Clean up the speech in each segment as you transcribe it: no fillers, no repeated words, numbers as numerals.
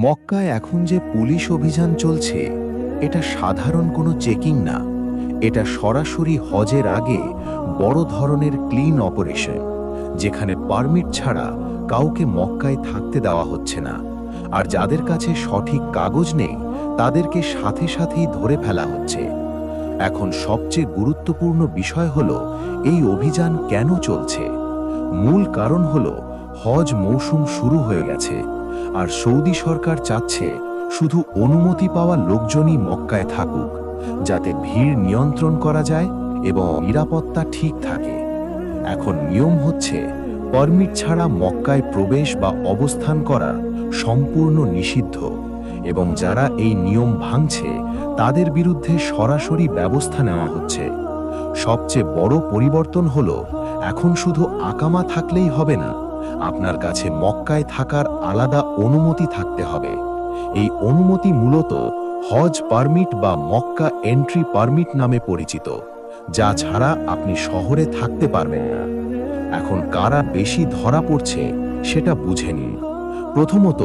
মক্কায় এখন যে পুলিশ অভিযান চলছে, এটা সাধারণ কোনো চেকিং না। এটা সরাসরি হজের আগে বড় ধরনের ক্লিন অপারেশন, যেখানে পারমিট ছাড়া কাউকে মক্কায় থাকতে দেওয়া হচ্ছে না। আর যাদের কাছে সঠিক কাগজ নেই, তাদেরকে সাথে সাথেই ধরে ফেলা হচ্ছে। এখন সবচেয়ে গুরুত্বপূর্ণ বিষয় হলো এই অভিযান কেন চলছে। মূল কারণ হলো হজ মৌসুম শুরু হয়ে গেছে, আর সৌদি সরকার চাচ্ছে শুধু অনুমতি পাওয়া লোকজনই মক্কায় থাকুক, যাতে ভিড় নিয়ন্ত্রণ করা যায় এবং নিরাপত্তা ঠিক থাকে। এখন নিয়ম হচ্ছে, পারমিট ছাড়া মক্কায় প্রবেশ বা অবস্থান করা সম্পূর্ণ নিষিদ্ধ, এবং যারা এই নিয়ম ভাঙছে তাদের বিরুদ্ধে সরাসরি ব্যবস্থা নেওয়া হচ্ছে। সবচেয়ে বড় পরিবর্তন হলো, এখন শুধু আকামা থাকলেই হবে না, আপনার কাছে মক্কায় থাকার আলাদা অনুমতি থাকতে হবে। এই অনুমতি মূলত হজ পারমিট বা মক্কা এন্ট্রি পারমিট নামে পরিচিত, যা ছাড়া আপনি শহরে থাকতে পারবেন না। এখন কারা বেশি ধরা পড়ছে সেটা বুঝে নিন। প্রথমত,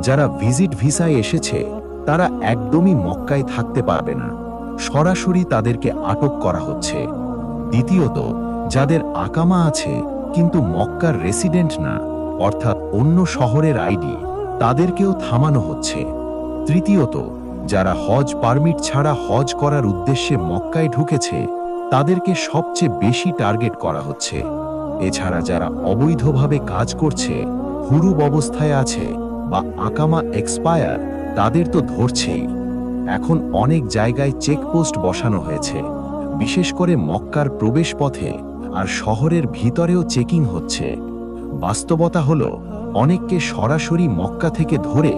যারা ভিজিট ভিসায় এসেছে তারা একদমই মক্কায় থাকতে পারবে না, সরাসরি তাদেরকে আটক করা হচ্ছে। দ্বিতীয়ত, যাদের আকামা আছে কিন্তু মক্কার রেসিডেন্ট না, অর্থাৎ অন্য শহরের আইডি, তাদেরকেও থামানো হচ্ছে। তৃতীয়ত, যারা হজ পারমিট ছাড়া হজ করার উদ্দেশ্যে মক্কায় ঢুকেছে তাদেরকে সবচেয়ে বেশি টার্গেট করা হচ্ছে। এছাড়া যারা অবৈধভাবে কাজ করছে, হুরুব অবস্থায় আছে বা আকামা এক্সপায়ার, তাদের তো ধরছেই। এখন অনেক জায়গায় চেকপোস্ট বসানো হয়েছে, বিশেষ করে মক্কার প্রবেশ পথে, আর শহরের ভিতরেও চেকিং হচ্ছে। বাস্তবতা হলো, অনেককে সরাসরি মক্কা থেকে ধরে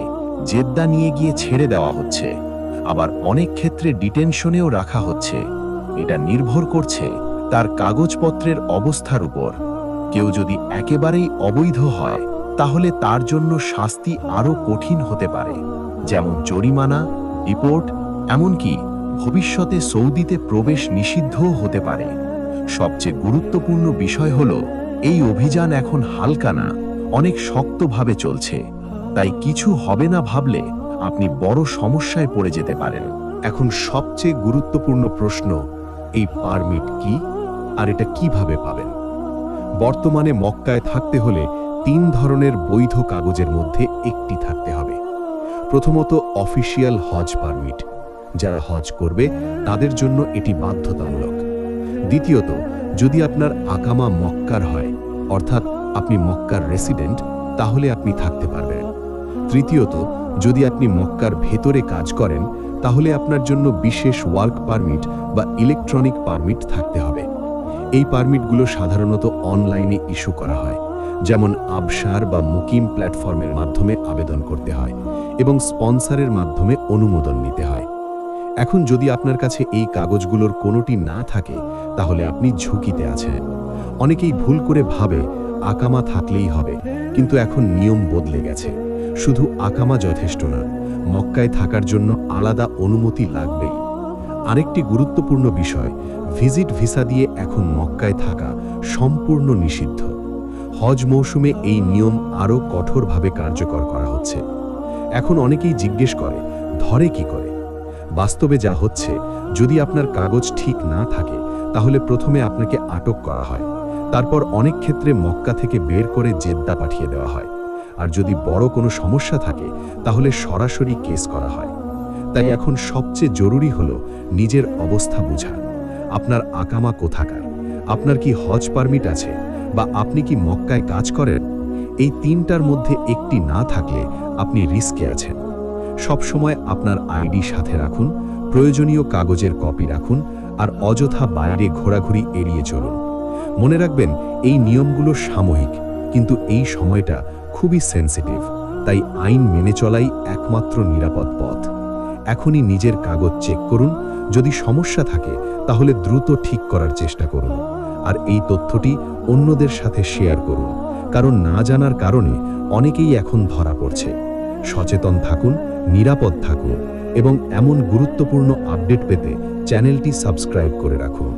জেদ্দা নিয়ে গিয়ে ছেড়ে দেওয়া হচ্ছে, আবার অনেক ক্ষেত্রে ডিটেনশনেও রাখা হচ্ছে। এটা নির্ভর করছে তার কাগজপত্রের অবস্থার উপর। কেউ যদি একেবারেই অবৈধ হয়, তাহলে তার জন্য শাস্তি আরও কঠিন হতে পারে, যেমন জরিমানা, ডিপোর্ট, এমনকি ভবিষ্যতে সৌদিতে প্রবেশ নিষিদ্ধও হতে পারে। সবচেয়ে গুরুত্বপূর্ণ বিষয় হলো, এই অভিযান এখন হালকা না, অনেক শক্তভাবে চলছে। তাই কিছু হবে না ভাবলে আপনি বড় সমস্যায় পড়ে যেতে পারেন। এখন সবচেয়ে গুরুত্বপূর্ণ প্রশ্ন, এই পারমিট কি আর এটা কিভাবে পাবেন? বর্তমানে মক্কায় থাকতে হলে 3 ধরনের বৈধ কাগজের মধ্যে একটি থাকতে হবে। প্রথমত, অফিসিয়াল হজ পারমিট, যারা হজ করবে তাদের জন্য এটি বাধ্যতামূলক। দ্বিতীয়ত, যদি আপনার আকামা মক্কার হয়, অর্থাৎ আপনি মক্কার রেসিডেন্ট, তাহলে আপনি থাকতে পারবেন। তৃতীয়ত, যদি আপনি মক্কার ভেতরে কাজ করেন, তাহলে আপনার জন্য বিশেষ ওয়ার্ক পারমিট বা ইলেকট্রনিক পারমিট থাকতে হবে। এই পারমিটগুলো সাধারণত অনলাইনে ইস্যু করা হয়, যেমন আবসার বা মুকিম প্ল্যাটফর্মের মাধ্যমে আবেদন করতে হয় এবং স্পন্সরের মাধ্যমে অনুমোদন নিতে হয়। এখন যদি আপনার কাছে এই কাগজগুলোর কোনোটি না থাকে, তাহলে আপনি ঝুঁকিতে আছেন। অনেকেই ভুল করে ভাবে আকামা থাকলেই হবে, কিন্তু এখন নিয়ম বদলে গেছে। শুধু আকামা যথেষ্ট না, মক্কায় থাকার জন্য আলাদা অনুমতি লাগবেই। আরেকটি গুরুত্বপূর্ণ বিষয়, ভিজিট ভিসা দিয়ে এখন মক্কায় থাকা সম্পূর্ণ নিষিদ্ধ। হজ মৌসুমে এই নিয়ম আরও কঠোরভাবে কার্যকর করা হচ্ছে। এখন অনেকেই জিজ্ঞেস করে, ধরে কি করে? বাস্তবে যা হচ্ছে, যদি আপনার কাগজ ঠিক না থাকে, তাহলে প্রথমে আপনাকে আটক করা হয়, তারপর অনেক ক্ষেত্রে মক্কা থেকে বের করে জেদ্দা পাঠিয়ে দেওয়া হয়, আর যদি বড় কোনো সমস্যা থাকে তাহলে সরাসরি কেস করা হয়। তাই এখন সবচেয়ে জরুরি হলো নিজের অবস্থা বোঝা। আপনার আকামা কোথাকার, আপনার কি হজ পারমিট আছে, বা আপনি কি মক্কায় কাজ করেন? এই 3টার মধ্যে একটি না থাকলে আপনি রিস্কে আছেন। সবসময় আপনার আইডি সাথে রাখুন, প্রয়োজনীয় কাগজের কপি রাখুন, আর অযথা বাইরে ঘোরাঘুরি এড়িয়ে চলুন। মনে রাখবেন, এই নিয়মগুলো সাময়িক, কিন্তু এই সময়টা খুবই সেন্সিটিভ। তাই আইন মেনে চলাই একমাত্র নিরাপদ পথ। এখনই নিজের কাগজ চেক করুন, যদি সমস্যা থাকে তাহলে দ্রুত ঠিক করার চেষ্টা করুন। আর এই তথ্যটি অন্যদের সাথে শেয়ার করুন, কারণ না জানার কারণে অনেকেই এখন ধরা পড়ছে। সচেতন থাকুন, নিরাপদ থাকুন, এবং এমন গুরুত্বপূর্ণ আপডেট পেতে চ্যানেলটি সাবস্ক্রাইব করে রাখুন।